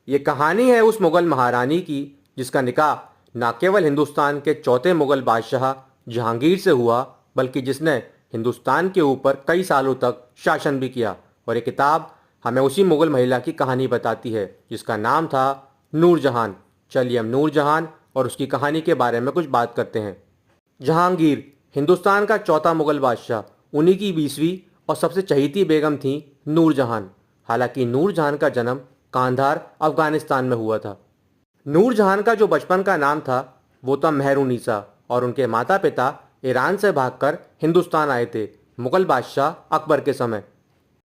ये कहानी है उस मुग़ल महारानी की जिसका निकाह न केवल हिंदुस्तान के चौथे मुग़ल बादशाह जहांगीर से हुआ, बल्कि जिसने हिंदुस्तान के ऊपर कई सालों तक शासन भी किया। और ये किताब हमें उसी मुग़ल महिला की कहानी बताती है जिसका नाम था नूरजहान। चलिए हम नूरजहान और उसकी कहानी के बारे में कुछ बात करते हैं। जहांगीर हिंदुस्तान का चौथा मुग़ल बादशाह, उन्हीं की 20वीं और सबसे चहेती बेगम थी नूरजहान। हालांकि नूरजहान का जन्म कांधार अफगानिस्तान में हुआ था। नूरजहान का जो बचपन का नाम था वो था मेहरुनिसा, और उनके माता पिता ईरान से भागकर हिंदुस्तान आए थे मुग़ल बादशाह अकबर के समय।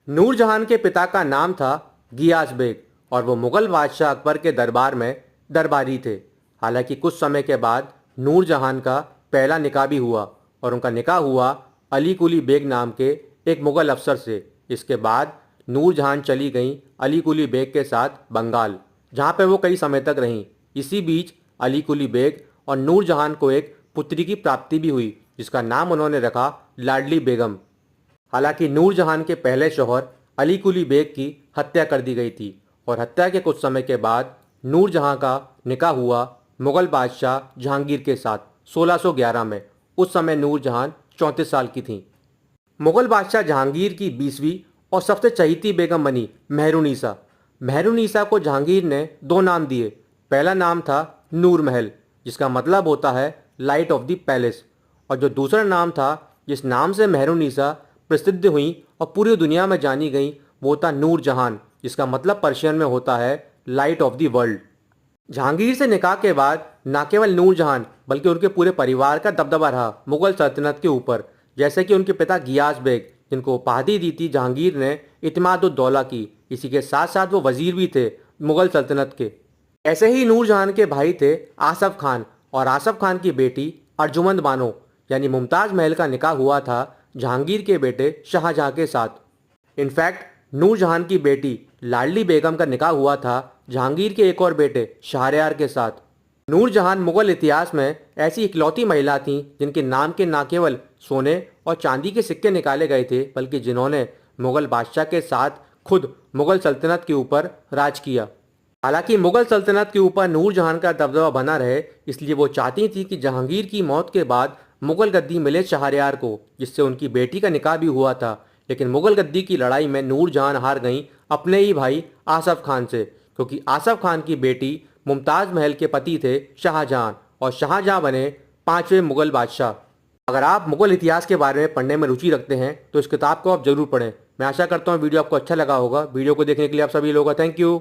नूरजहान के पिता का नाम था गियास बेग और वो मुग़ल बादशाह अकबर के दरबार में दरबारी थे। हालांकि कुछ समय के बाद नूरजहान का पहला निकाह भी हुआ और उनका निकाह हुआ अली कुली बेग नाम के एक मुग़ल अफसर से। इसके बाद नूरजहान चली गईं अली कुली बेग के साथ बंगाल, जहाँ पे वो कई समय तक रहीं। इसी बीच अली कुली बेग और नूरजहान को एक पुत्री की प्राप्ति भी हुई जिसका नाम उन्होंने रखा लाडली बेगम। हालांकि नूरजहान के पहले शौहर अली कुली बेग की हत्या कर दी गई थी और हत्या के कुछ समय के बाद नूरजहां का निकाह हुआ मुग़ल बादशाह जहांगीर के साथ 1611 में। उस समय नूरजहां 34 साल की थीं। मुग़ल बादशाह जहांगीर की 20वीं और सबसे चहेती बेगम बनी मेहरुनिसा। मेहरुनिसा को जहांगीर ने दो नाम दिए। पहला नाम था नूर महल, जिसका मतलब होता है लाइट ऑफ द पैलेस, और जो दूसरा नाम था जिस नाम से मेहरुनिसा प्रसिद्ध हुई और पूरी दुनिया में जानी गई वो था नूरजहान, जिसका मतलब पर्शियन में होता है light of the world. Jahangir से निकाह के बाद न केवल नूरजहान बल्कि उनके पूरे परिवार का दबदबा रहा मुग़ल सल्तनत के ऊपर। जैसे कि उनके पिता गियास बेग, जिनको उपाधि दी थी जहांगीर ने इत्माद-उद-दौला की, इसी के साथ साथ वो वजीर भी थे मुग़ल सल्तनत के। ऐसे ही नूरजहान के भाई थे आसफ खान, और आसफ खान की बेटी अर्जुमंद बानो यानी मुमताज़ महल का निकाह हुआ था जहांगीर के बेटे शाहजहां के साथ। इनफैक्ट नूरजहान की बेटी लाडली बेगम का निकाह हुआ था जहांगीर के एक और बेटे शहरयार के साथ। नूरजहान मुग़ल इतिहास में ऐसी इकलौती महिला थीं जिनके नाम के न केवल सोने और चांदी के सिक्के निकाले गए थे, बल्कि जिन्होंने मुग़ल बादशाह के साथ खुद मुग़ल सल्तनत के ऊपर राज किया। हालांकि मुग़ल सल्तनत के ऊपर नूरजहान का दबदबा बना रहे, इसलिए वो चाहती थी कि जहांगीर की मौत के बाद मुग़ल गद्दी मिले शहरयार को, जिससे उनकी बेटी का निकाह भी हुआ था। लेकिन मुग़ल गद्दी की लड़ाई में नूरजहान हार गईं अपने ही भाई आसफ खान से, क्योंकि आसफ खान की बेटी मुमताज़ महल के पति थे शाहजहां, और शाहजहां बने 5वें मुग़ल बादशाह। अगर आप मुग़ल इतिहास के बारे में पढ़ने में रुचि रखते हैं तो इस किताब को आप ज़रूर पढ़ें। मैं आशा करता हूँ वीडियो आपको अच्छा लगा होगा। वीडियो को देखने के लिए आप सभी लोगों का थैंक यू।